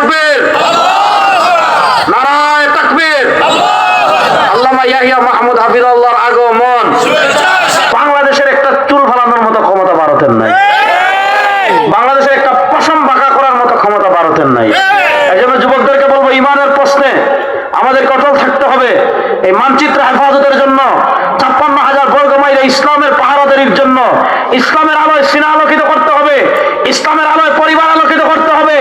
তাকবীর, নারায়ে তাকবীর। আল্লামা ইয়াহিয়া মাহমুদ হাফিজাহুল্লাহর আগমন। বাংলাদেশের একটা চুল ফালানোর মতো ক্ষমতা ভারতের নাই, বাংলাদেশের একটা পশম বাঁকা করার মতো ক্ষমতা ভারতের নাই। এই জন্য যুবকদেরকে বলবো, ইমানের প্রশ্নে আমাদেরকে অটল থাকতে হবে। এই মানচিত্র হেফাজতের জন্য ৫৬,০০০ বর্গ মাইলে ইসলামের পাহারাদারির জন্য ইসলামের আলোয় সিনা আলোকিত করতে হবে, ইসলামের আলোয় পরিবার আলোকিত করতে হবে,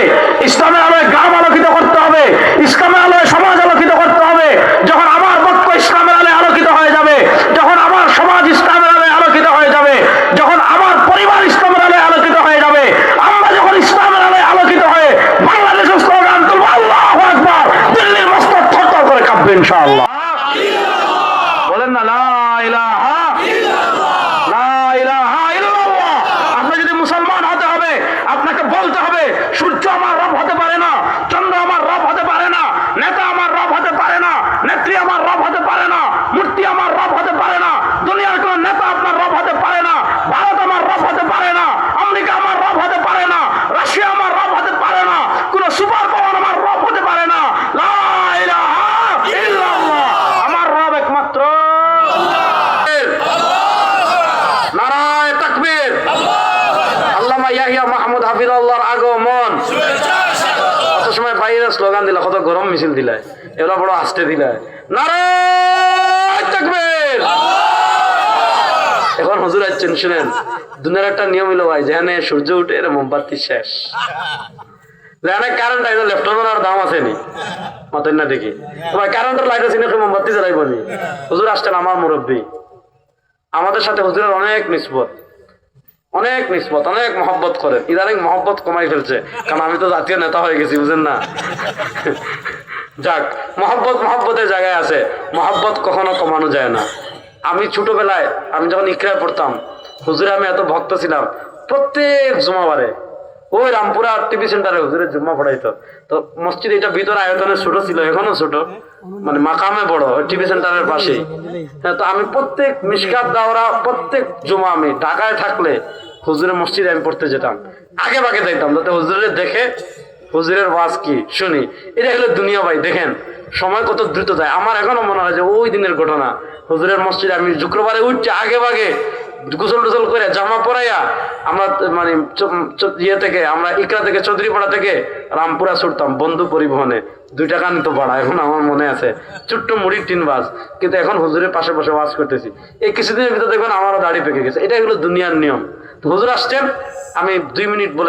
ইসলামের আলোয় গ্রাম আলোকিত করতে হবে, ইসলামের আলোয় সমাজ আলোকিত করতে হবে। যখন আমার পক্ষ ইসলামের আলোয় আলোকিত হয়ে যাবে, যখন আমার সমাজ ইসলামের আলোয় আলোকিত হয়ে যাবে, যখন আমার পরিবার ইসলামের আলোয় আলোকিত হয়ে যাবে, আমরা যখন ইসলামের আলোয় আলোকিত হয়ে বাংলাদেশের স্লোগান তুলব আল্লাহু আকবার, দিল্লির মস্তক থরথর করে কাঁপবে ইনশাআল্লাহ। বলেন না লা ইলাহা ইল্লাল্লাহ, লা ইলাহা ইল্লাল্লাহ। আপনি যদি মুসলমান হতে হবে, আপনাকে বলতে হবে সূর্য আমার রব হতে পারে না, চন্দ্র আমার রব হতে পারে না, নেতা আমার রব হতে পারে না, নেত্রী আমার রব হতে পারে না, মূর্তি আমার রব হতে পারে না, দুনিয়ার কোন নেতা আপনার রব হতে পারে না, ভারত আমার রব হতে পারে না, আমেরিকা আমার রব হতে পারে না, রাশিয়া আমার রব হতে পারে না, কোন সুপার পাওয়ার আমার রব হতে পারে না। লা ইলাহা ইল্লাল্লাহ, আমার রব একমাত্র নারায়ে তাকবীর। আল্লামা ইয়াহিয়া মাহমুদ হাফিজাহুল্লাহর আগমন। কত সময় বাইরে স্লোগান দিলা, কত গরম মিছিল দিলায়, এগুলো বড় আস্তে দিলায় নারায়ে তাকবীর। এখন হুজুর আসছেন, শুনেন, দুনিয়ার একটা নিয়ম হলো ভাই, যেখানে সূর্য উঠে এর মোমবাতি শেষ, যেখানে কারেন্ট আইলো লেফটনের দাম আছে নি মাতেন না দেখি ভাই, কারেন্টের লাইট আছে নাকি মোমবাতি জ্বালাইব নি। হুজুর আসছেন আমার মুরব্বী, আমাদের সাথে হুজুরের অনেক নিসবত, অনেক নিসবত, অনেক মহব্বত করেন। ইদানিং মহব্বত কমাই ফেলছে, কারণ আমি তো জাতীয় নেতা হয়ে গেছি, বুঝেন না। যাক, মহব্বতের জায়গায় আছে, মহব্বত কখনো কমানো যায় না। আমি ছোটবেলায়, আমি যখন ইকরায় পড়তাম, হুজুরে আমি এত ভক্ত ছিলাম, প্রত্যেক জুমাবারে ওই রামপুরা টিভি সেন্টারে হুজুরের জুম্মা পড়াইতো। তো মসজিদ এটা ভিতর আয়তনে ছোট ছিল, এখনো ছোট, মানে মাকামে বড়, টিভি সেন্টারের পাশেই। তো আমি প্রত্যেক মিশকাত দাওরা, প্রত্যেক জুমা আমি ঢাকায় থাকলে হুজুরের মসজিদে আমি পড়তে যেতাম, আগে ভাগে যাইতাম, যাতে হুজুরের দেখে হুজুরের ওয়াজ কি শুনি। এটা হলো দুনিয়া ভাই, দেখেন সময় কত দ্রুত যায়। আমার এখনো মনে হয় যে ওই দিনের ঘটনা, হুজুরের মসজিদে আমি শুক্রবারে উঠছি, আগে ভাগে গোসল টোসল করে জামা পরাইয়া আমরা মানে ইয়ে থেকে, আমরা ইকরা থেকে, চৌধুরীপাড়া থেকে রামপুরা ছুটতাম বন্ধু পরিবহনে, 2 টাকা নিত ভাড়া। এখন আমার মনে আছে, ছোট্ট মুড়ির 3 বাস, কিন্তু এখন হুজুরের পাশে বসে ওয়াজ করতেছি। এই কিছুদিনের ভিতরে দেখবেন আমারও দাড়ি পেকে গেছে। এটা হলো দুনিয়ার নিয়ম। তো হুজুর আসছেন, আমি 2 মিনিট বলে